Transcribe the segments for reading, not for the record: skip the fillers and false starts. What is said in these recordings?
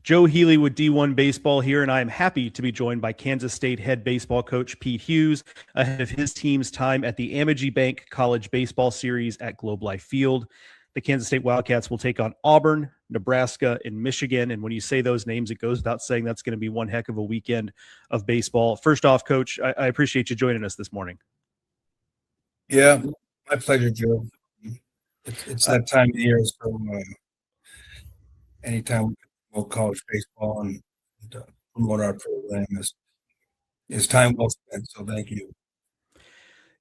Joe Healy with D1 Baseball here, and I am happy to be joined by Kansas State head baseball coach Pete Hughes ahead of his team's time at the Amegy Bank College Baseball Series at Globe Life Field. The Kansas State Wildcats will take on Auburn, Nebraska, and Michigan. And when you say those names, it goes without saying that's going to be one heck of a weekend of baseball. First off, Coach, I appreciate you joining us this morning. Yeah, my pleasure, Joe. It's that time of year, so anytime we promote college baseball and promote our program is time well spent. So thank you.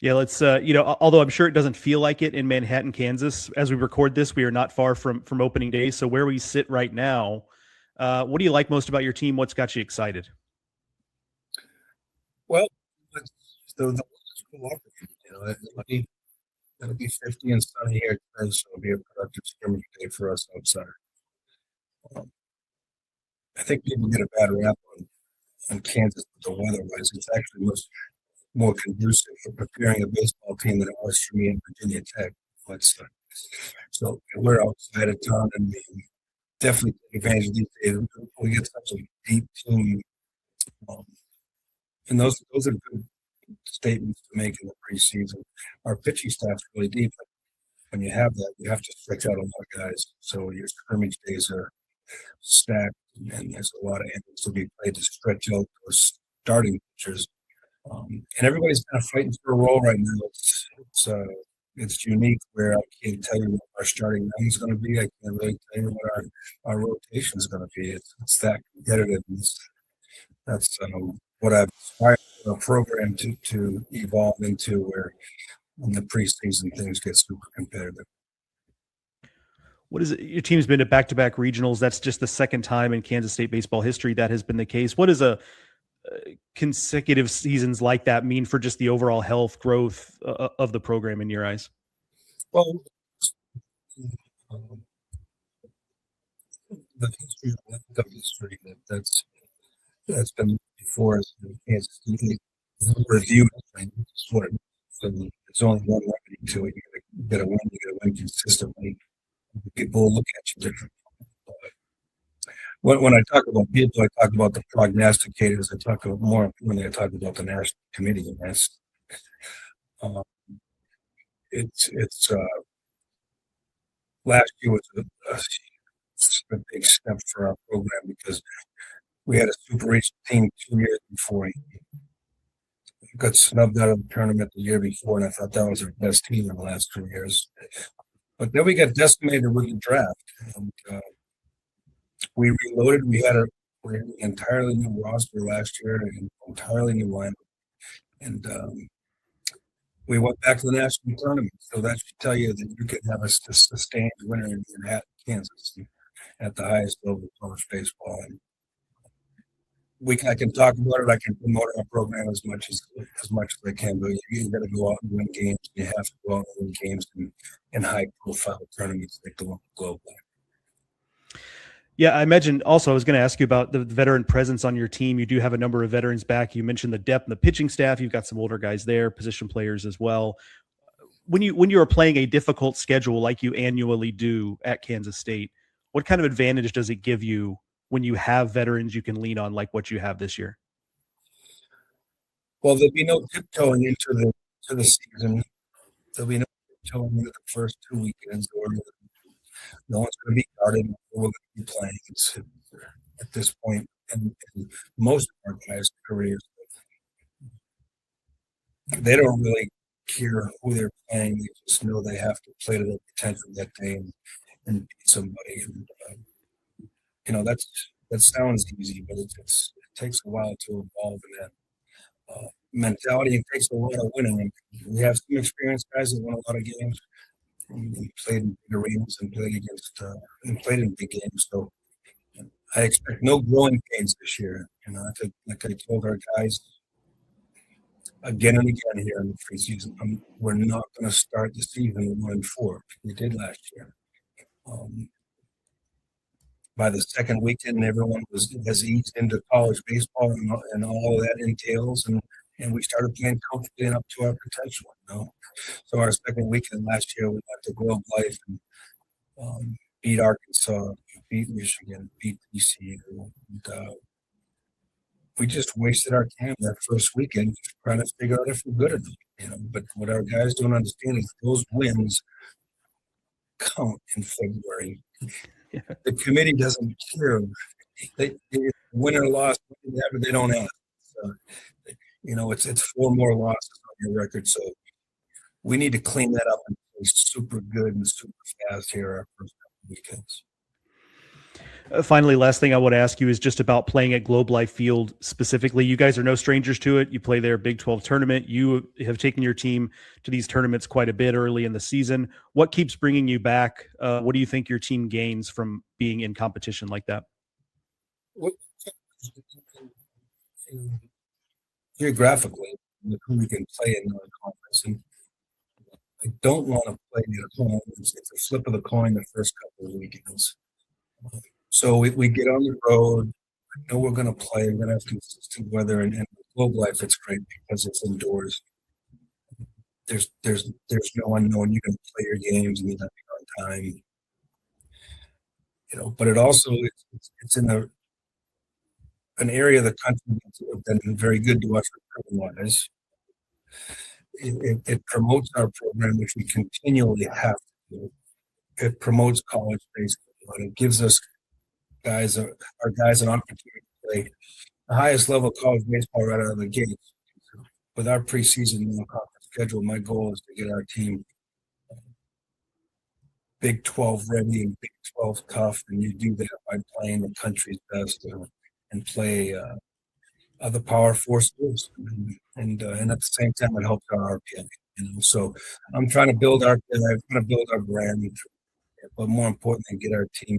Yeah, let's although I'm sure it doesn't feel like it in Manhattan, Kansas, as we record this, we are not far from opening day. So where we sit right now, what do you like most about your team? What's got you excited? Well, the it'll be 50 and sunny here today, so it'll be a productive scrimmage day for us outside. I think people get a bad rap on Kansas with the weather-wise. It's actually much more conducive for preparing a baseball team than it was for me in Virginia Tech. So we're outside of town, and we definitely take advantage of these days. We get such a deep team, and those are good statements to make in the preseason. Our pitching staff's really deep, but when you have that, you have to stretch out a lot of guys. So your scrimmage days are stacked, and there's a lot of innings to be played to stretch out those starting pitchers. And everybody's kind of fighting for a role right now. It's unique where I can't tell you what our starting line is going to be. I can't really tell you what our rotation is going to be. It's that competitive. That's what I've aspired a program to evolve into, where in the preseason things get super competitive. What is it? Your team's been to back-to-back regionals. That's just the second time in Kansas State baseball history that has been the case. What does a consecutive seasons like that mean for just the overall health growth of the program in your eyes? Well, the history that's been before us in Kansas State review. It's only one remedy to it. You got to win. You got to win consistently. People will look at you differently. When I talk about people, I talk about the prognosticators. I talk about more importantly, I talk about the national committee, and that's it's last year was a big step for our program because we had a super regional team 2 years before. He got snubbed out of the tournament the year before, and I thought that was our best team in the last 2 years. But then we got decimated with the draft, and we reloaded. We had an entirely new roster last year, an entirely new lineup, and we went back to the national tournament. So that should tell you that you can have a sustained winner in Kansas at the highest level of college baseball. And I can talk about it. I can promote our program as much as I can, but you got to go out and win games. You have to go out and win games in high-profile tournaments like the one Globe. Yeah, I imagine also I was going to ask you about the veteran presence on your team. You do have a number of veterans back. You mentioned the depth in the pitching staff. You've got some older guys there, position players as well. When you are playing a difficult schedule like you annually do at Kansas State, what kind of advantage does it give you when you have veterans you can lean on like what you have this year? Well, there'll be no tiptoeing into the season. There'll be no tiptoeing into the first 2 weekends, or no one's going to be guarded. We're going to be playing at this point, and most of our guys' careers, they don't really care who they're playing. They just know they have to play to their potential that day and beat somebody. And that sounds easy, but it takes a while to evolve in that mentality. It takes a lot of winning. And we have some experienced guys that won a lot of games. And played in big arenas and played in big games. So I expect no growing pains this year. Like I told our guys again and again here in the preseason, we're not going to start the season 1-4. We did last year. By the second weekend, everyone has eased into college baseball and all that entails, and we started playing comfortably and up to our potential. So our second weekend last year, we went to Globe Life and beat Arkansas, beat Michigan, beat TCU. We just wasted our time that first weekend trying to figure out if we're good enough. But what our guys don't understand is those wins count in February. Yeah. The committee doesn't care. They win or loss, they don't ask. It's 4 more losses on your record, so we need to clean that up and play super good and super fast here our first couple weekends. Finally, last thing I want to ask you is just about playing at Globe Life Field specifically. You guys are no strangers to it. You play their Big 12 tournament. You have taken your team to these tournaments quite a bit early in the season. What keeps bringing you back? What do you think your team gains from being in competition like that? Geographically, who we can play in the conference. And I don't want to play at home. It's a flip of the coin the first couple of weekends. So we get on the road. I know we're going to play. We're going to have consistent weather, and Globe Life, it's great because it's indoors. There's no unknown. You can play your games and you have to be on time. But it also it's in an area of the country that's been very good to us recruiting-wise. It promotes our program, which we continually have to do. It promotes college baseball, and it gives us our guys an opportunity to play the highest level of college baseball right out of the gate. With our preseason non-conference schedule, my goal is to get our team Big 12 ready and Big 12 tough, and you do that by playing the country's best and play other Power 4 schools, and at the same time it helps our RPA. So I'm trying to build our brand. But more importantly, get our team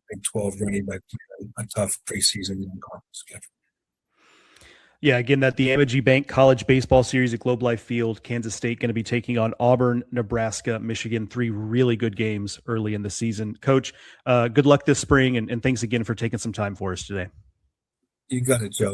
Big 12 ready by playing a tough preseason non-conference schedule. Yeah, again, that the Amegy Bank College Baseball Series at Globe Life Field, Kansas State going to be taking on Auburn, Nebraska, Michigan, 3 really good games early in the season. Coach, good luck this spring, and thanks again for taking some time for us today. You got it, Joe.